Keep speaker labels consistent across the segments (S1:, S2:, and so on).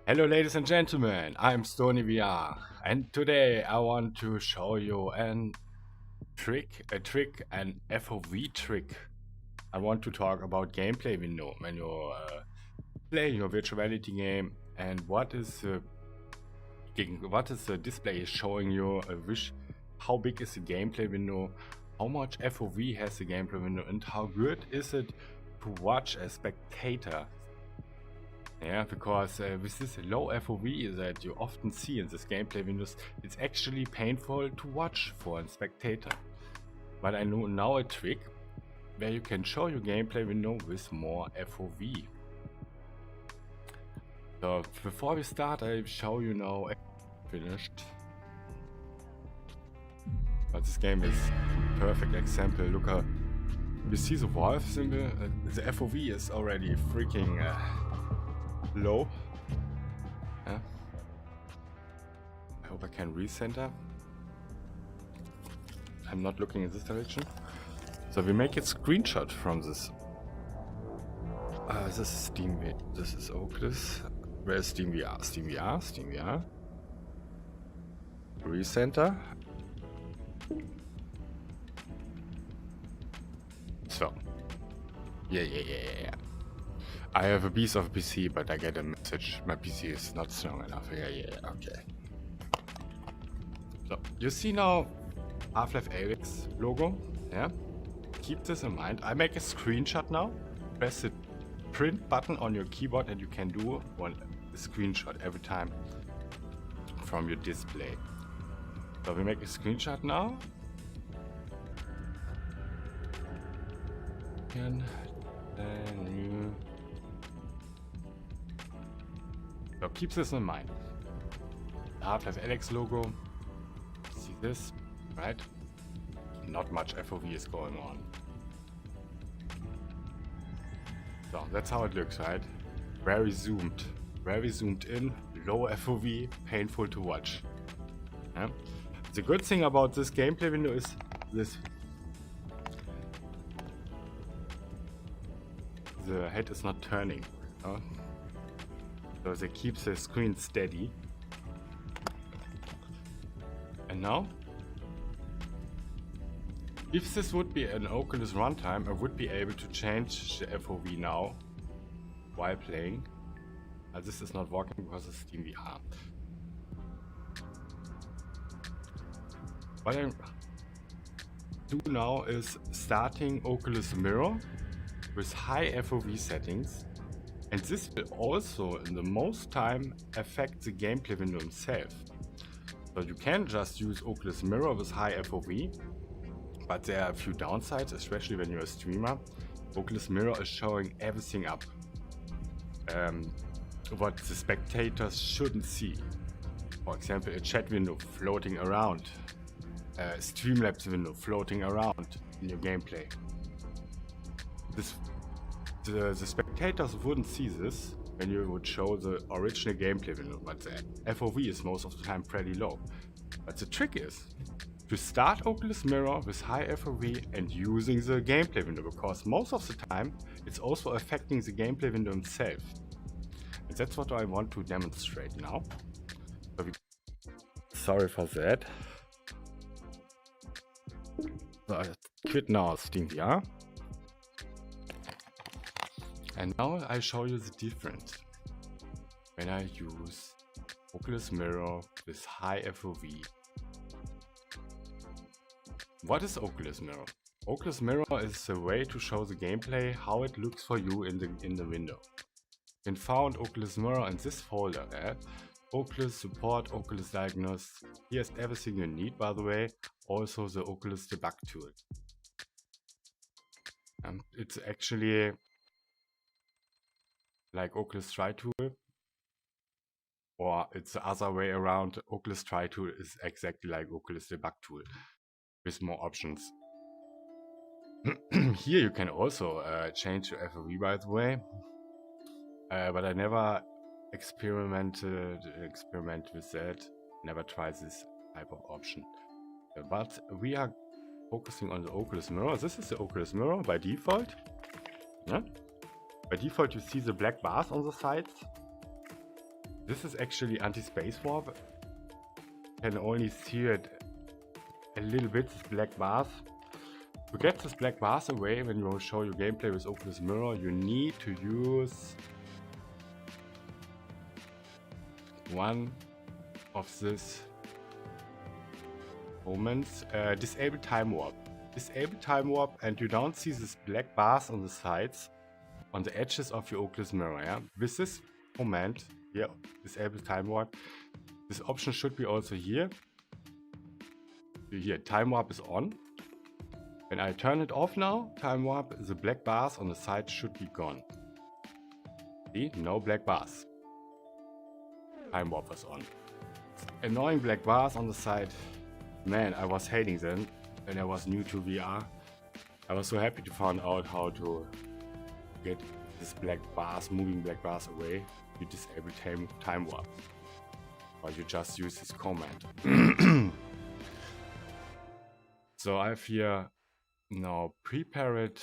S1: Hello ladies and gentlemen, I'm Stony VR and today I want to show you an FOV trick. I want to talk about gameplay window when you're playing your virtual reality game and what is the display showing you, how big is the gameplay window, how much FOV has the gameplay window, and how good is it to watch a spectator. Yeah, because with this low FOV that you often see in this gameplay windows, it's actually painful to watch for a spectator. But I know now a trick where you can show your gameplay window with more FOV. So before we start, I show you now finished. But this game is a perfect example. Look how you see the wolf symbol. The FOV is already freaking low. Yeah. I hope I can recenter. I'm not looking in this direction. So we make a screenshot from this. This is Steam. This is Oculus. Where's Steam VR? Steam VR. Steam VR. Recenter. So. Yeah. I have a piece of PC, but I get a message. My PC is not strong enough. Yeah, okay. So, you see now Half-Life Alyx logo, yeah? Keep this in mind. I make a screenshot now. Press the print button on your keyboard and you can do one screenshot every time from your display. So we make a screenshot now. So keep this in mind. Half-Life Alyx logo. See this, right? Not much FOV is going on. So that's how it looks, right? Very zoomed in, low FOV, painful to watch. Yeah? The good thing about this gameplay window is this. The head is not turning. So they keep the screen steady. And now, if this would be an Oculus runtime, I would be able to change the FOV now while playing. This is not working because it's Steam VR. What I do now is starting Oculus Mirror with high FOV settings, and this will also in the most time affect the gameplay window itself. So you can just use Oculus Mirror with high FOV, but there are a few downsides, especially when you're a streamer. Oculus Mirror is showing everything up, what the spectators shouldn't see. For example, a chat window floating around, a Streamlabs window floating around in your gameplay. The spectators wouldn't see this when you would show the original gameplay window, but the FOV is most of the time pretty low. But the trick is to start Oculus Mirror with high FOV and using the gameplay window, because most of the time it's also affecting the gameplay window itself. And that's what I want to demonstrate now. So sorry for that. So I quit now Steam VR. And now I show you the difference when I use Oculus Mirror with high FOV. What is Oculus Mirror? Oculus Mirror is a way to show the gameplay, how it looks for you in the window. You can find Oculus Mirror in this folder, Oculus Support, Oculus Diagnostics. Here's everything you need, by the way. Also the Oculus debug tool. It's actually like Oculus Try Tool, or it's the other way around. Oculus Try Tool is exactly like Oculus Debug Tool with more options. Here you can also change your FOV, by the way, but I never experiment with that. Never tried this type of option. But we are focusing on the Oculus Mirror. This is the Oculus Mirror by default. Yeah? By default, you see the black bars on the sides. This is actually anti-space warp. Can only see it a little bit, this black bars. To get this black bars away when you show your gameplay with Oculus Mirror, you need to use one of these moments. Disable time warp. Disable time warp, and you don't see this black bars on the sides, on the edges of your Oculus Mirror. Yeah? With this command here, disable time warp, this option should be also here. Here, time warp is on. When I turn it off now, time warp, the black bars on the side should be gone. See, no black bars. Time warp was on. Annoying black bars on the side. Man, I was hating them when I was new to VR. I was so happy to find out how to get this black bars, moving black bars away. You disable time warp. Or you just use this command. So I have here now prepared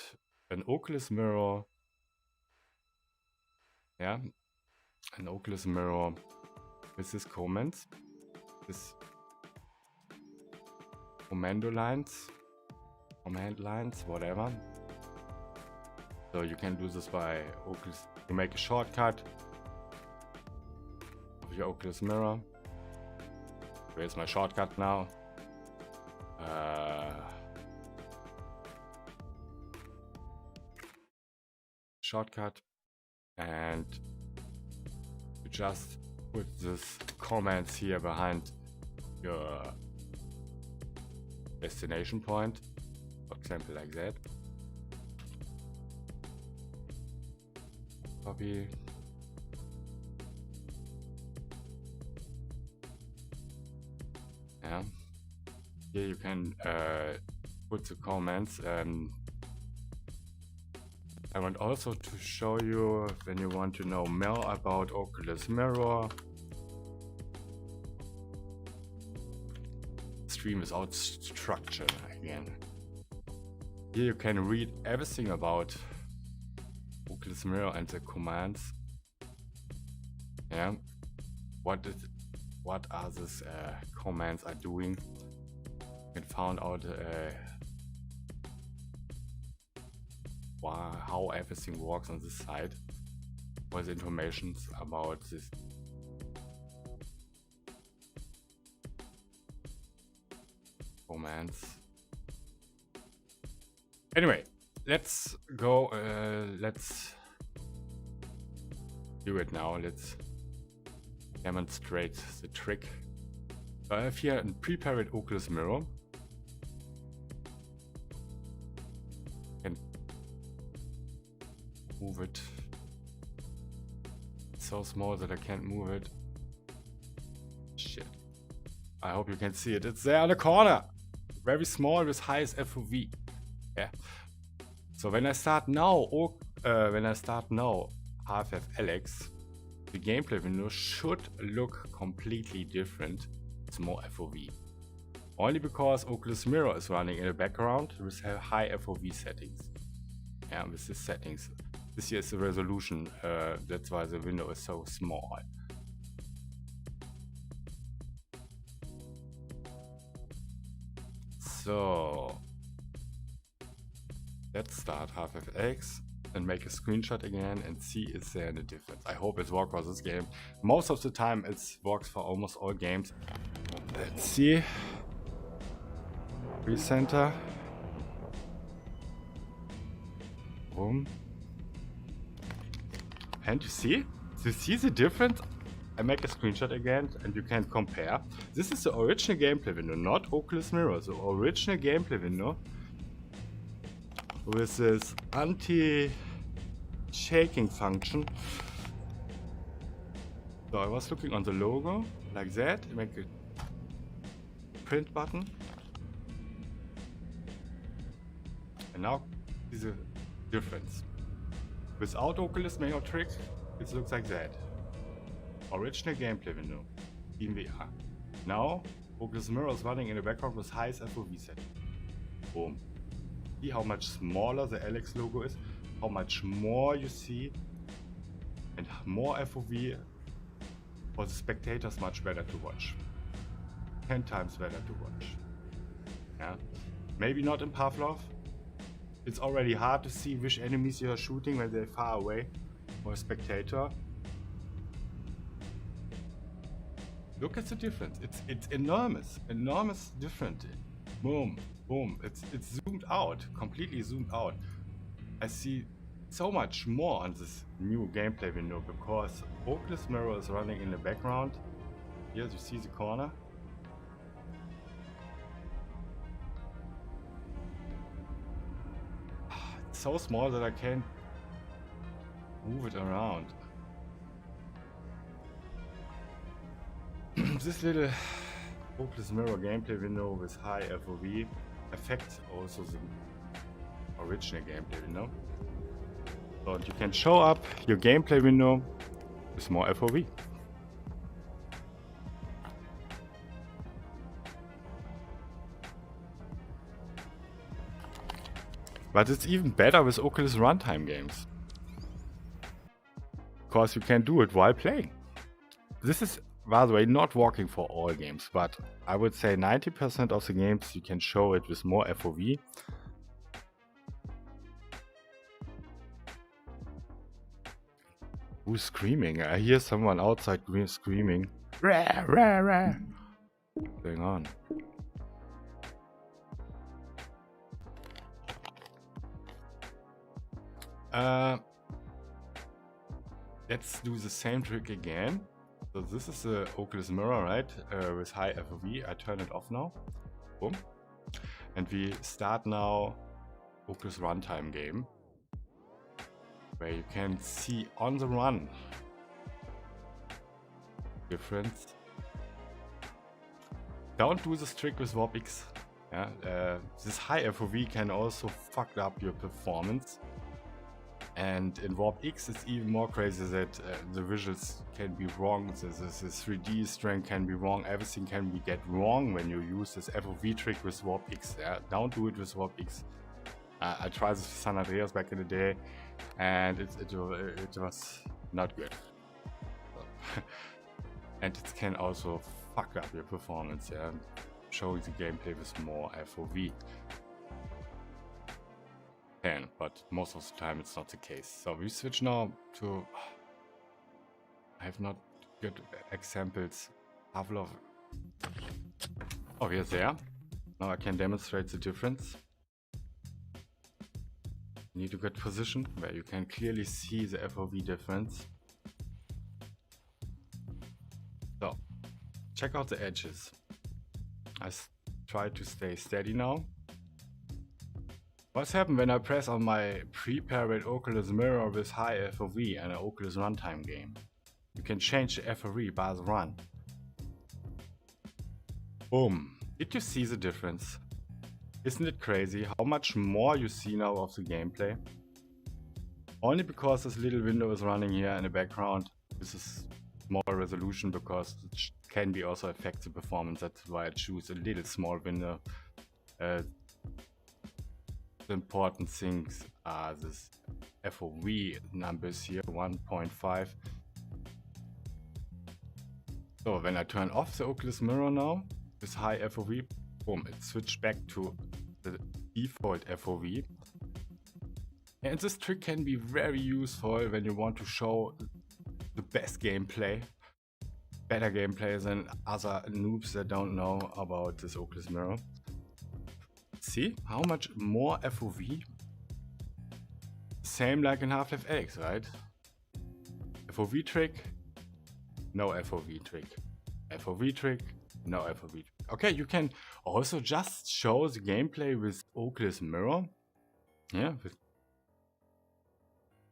S1: an Oculus Mirror. Yeah, an Oculus Mirror with this comments, this command lines, whatever. So you can do this by Oculus. You make a shortcut of your Oculus Mirror. Where's my shortcut now? Shortcut, and you just put this comments here behind your destination point, for example, like that. Copy. Yeah. Here you can put the comments. I want also to show you, when you want to know more about Oculus Mirror, stream without structure again. Here you can read everything about Oculus Mirror and the commands. Yeah, what are these commands are doing? You can find out how everything works on this side. All the information about this. Commands. Anyway, let's go. Let's do it now. Let's demonstrate the trick. So I have here a prepared Oculus Mirror. And move it. It's so small that I can't move it. Shit. I hope you can see it. It's there in the corner. Very small with highest FOV. Yeah. So when I start now, Half-Life: the gameplay window should look completely different. It's more FOV. Only because Oculus Mirror is running in the background with high FOV settings. Yeah, with the settings. This here is the resolution. That's why the window is so small. So let's start Half-Life and make a screenshot again and see is there any difference. I hope it works for this game. Most of the time it works for almost all games. Let's see. Recenter. Boom. And you see the difference? I make a screenshot again and you can compare. This is the original gameplay window, not Oculus Mirror. The original gameplay window with this anti-shaking function. So I was looking on the logo like that. Make a print button. And now see the difference. Without Oculus Mirror trick, it looks like that. Original gameplay window in VR. Now Oculus Mirror is running in the background with highest FOV setting. Boom. See how much smaller the Alex logo is, how much more you see, and more FOV For the spectators, much better to watch. 10 times better to watch. Yeah. Maybe not in Pavlov. It's already hard to see which enemies you are shooting when they're far away. For a spectator. Look at the difference. It's enormous. Enormous different. Boom. Boom. It's zoomed out. Completely zoomed out. I see so much more on this new gameplay window because Oculus Mirror is running in the background. Here you see the corner. It's so small that I can't move it around. This little Oculus Mirror gameplay window with high FOV affects also the original gameplay window. So you can show up your gameplay window with more FOV. But it's even better with Oculus runtime games. Because you can do it while playing. This is, by the way, not working for all games, but I would say 90% of the games you can show it with more FOV. Who's screaming? I hear someone outside screaming. Rah, rah, rah. What's going on? Let's do the same trick again. So this is the Oculus Mirror, right? With high FOV. I turn it off now. Boom. And we start now Oculus runtime game, where you can see on the run difference. Don't do this trick with Warp X. Yeah? This high FOV can also fuck up your performance. And in Warp X it's even more crazy that the visuals can be wrong, the 3D strength can be wrong, everything can be get wrong when you use this FOV trick with Warp X. Yeah? Don't do it with Warp X. I tried this with San Andreas back in the day and it was not good. So and it can also fuck up your performance, yeah? Showing the gameplay with more FOV. But most of the time it's not the case. So we switch now to, I have not good examples. Pavlov. Oh, we are there. Now I can demonstrate the difference. You need a good position where you can clearly see the FOV difference. So check out the edges. I try to stay steady now. What's happened when I press on my prepared Oculus Mirror with high FOV and an Oculus runtime game? You can change the FOV by the run. Boom. Did you see the difference? Isn't it crazy how much more you see now of the gameplay? Only because this little window is running here in the background. This is small resolution because it can be also affect the performance. That's why I choose a little small window. The important things are this FOV numbers here, 1.5. So when I turn off the Oculus Mirror now, this high FOV, boom, it switched back to the default FOV. And this trick can be very useful when you want to show the best gameplay, better gameplay than other noobs that don't know about this Oculus Mirror. See how much more FOV? Same like in Half-Life Alyx, right? FOV trick, no FOV trick. FOV trick, no FOV trick. Okay, you can also just show the gameplay with Oculus Mirror. Yeah, with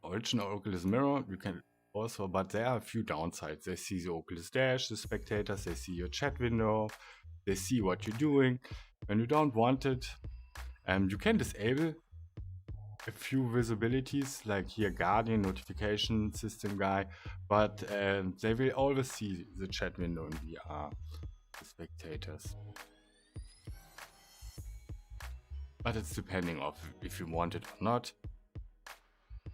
S1: original Oculus Mirror, you can also, but there are a few downsides. They see the Oculus Dash, the spectators, they see your chat window, they see what you're doing. When you don't want it, you can disable a few visibilities, like here Guardian, notification system guy, but they will always see the chat window in VR, the spectators. But it's depending on if you want it or not.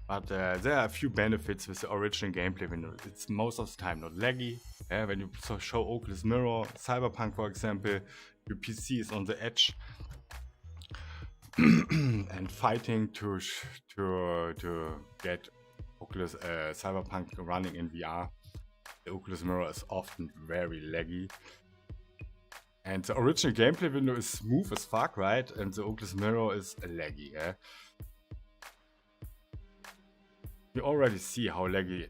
S1: But there are a few benefits with the original gameplay window. It's most of the time not laggy. When you show Oculus Mirror, Cyberpunk for example, your PC is on the edge and fighting to get Oculus Cyberpunk running in VR. The Oculus Mirror is often very laggy. And the original gameplay window is smooth as fuck, right? And the Oculus Mirror is laggy, yeah? You already see how laggy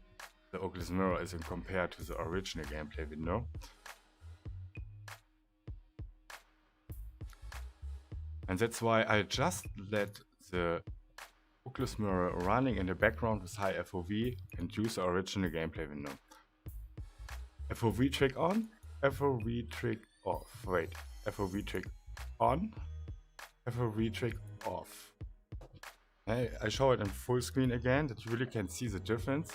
S1: the Oculus Mirror is in compared to the original gameplay window. And that's why I just let the Oculus Mirror running in the background with high FOV and use the original gameplay window. FOV trick on, FOV trick off. Wait, FOV trick on, FOV trick off. I show it in full screen again, that you really can see the difference.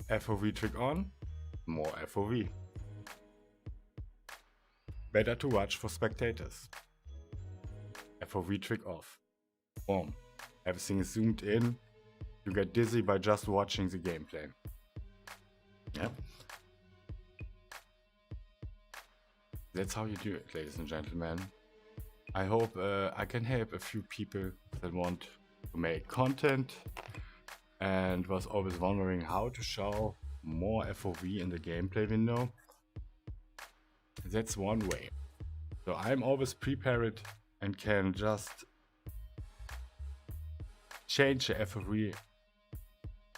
S1: FOV trick on, more FOV. Better to watch for spectators. FOV trick off. Boom. Everything is zoomed in. You get dizzy by just watching the gameplay. Yeah. That's how you do it, ladies and gentlemen. I hope I can help a few people that want to make content and was always wondering how to show more FOV in the gameplay window. That's one way. So I'm always prepared and can just change the FOV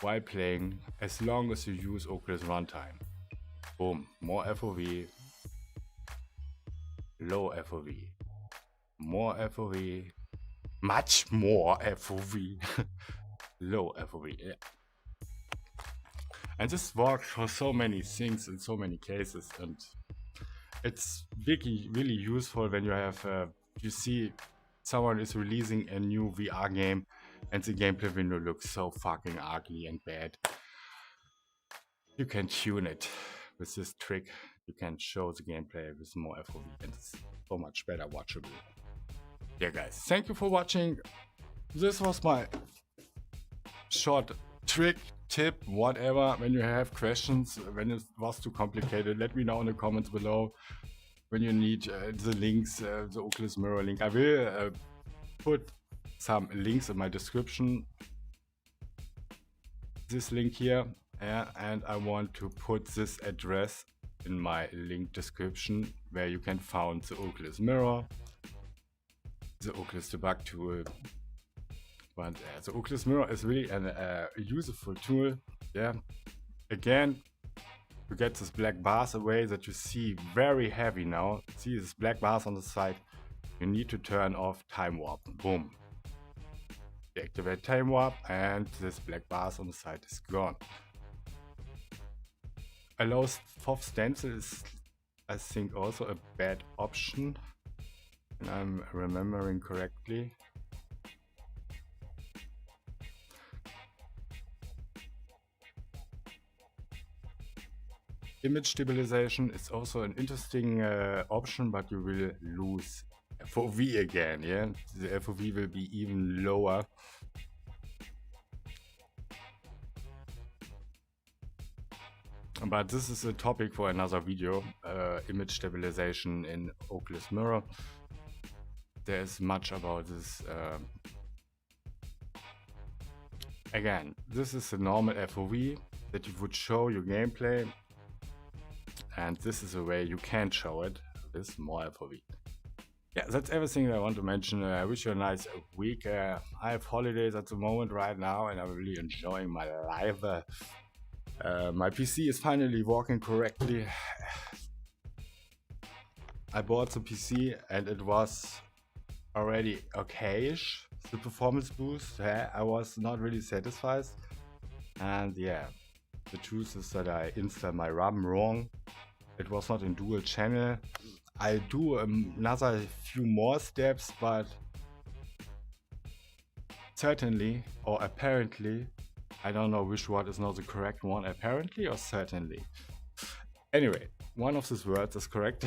S1: while playing as long as you use Oculus Runtime. Boom, more FOV, low FOV, more FOV, much more FOV, low FOV, yeah. And this works for so many things in so many cases, and it's really useful when you have you see someone is releasing a new VR game and the gameplay window looks so fucking ugly and bad. You can tune it with this trick. You can show the gameplay with more FOV and it's so much better watchable. Yeah guys, thank you for watching. This was my short trick, tip, whatever. When you have questions, when it was too complicated, let me know in the comments below. When you need the links, the Oculus Mirror link, I will put some links in my description. This link here, and I want to put this address in my link description where you can find the Oculus Mirror, the Oculus Debug tool. But the Oculus Mirror is really a useful tool. Yeah, again, to get this black bars away that you see very heavy now. See this black bars on the side. You need to turn off time warp. Boom. Deactivate time warp and this black bars on the side is gone. Allow FOV stencil is, I think, also a bad option. And I'm remembering correctly. Image stabilization is also an interesting option, but you will lose FOV again, yeah? The FOV will be even lower. But this is a topic for another video, image stabilization in Oculus Mirror. There's much about this. Again, this is the normal FOV that you would show your gameplay. And this is a way you can show it with more FOV. Yeah, that's everything I want to mention. I wish you a nice week. I have holidays at the moment right now and I'm really enjoying my life. My PC is finally working correctly. I bought the PC and it was already okay-ish, the performance boost. I was not really satisfied. And yeah, the truth is that I installed my RAM wrong. It was not in dual channel. I do another few more steps, but certainly or apparently, I don't know which word is not the correct one, apparently or certainly. Anyway, one of these words is correct.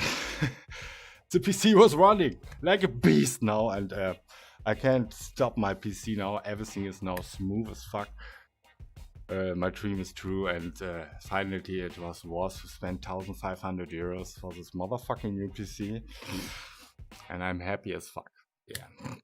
S1: The PC was running like a beast now, and I can't stop my PC now. Everything is now smooth as fuck. My dream is true, and finally it was worth to spend 1,500 euros for this motherfucking new PC. And I'm happy as fuck. Yeah.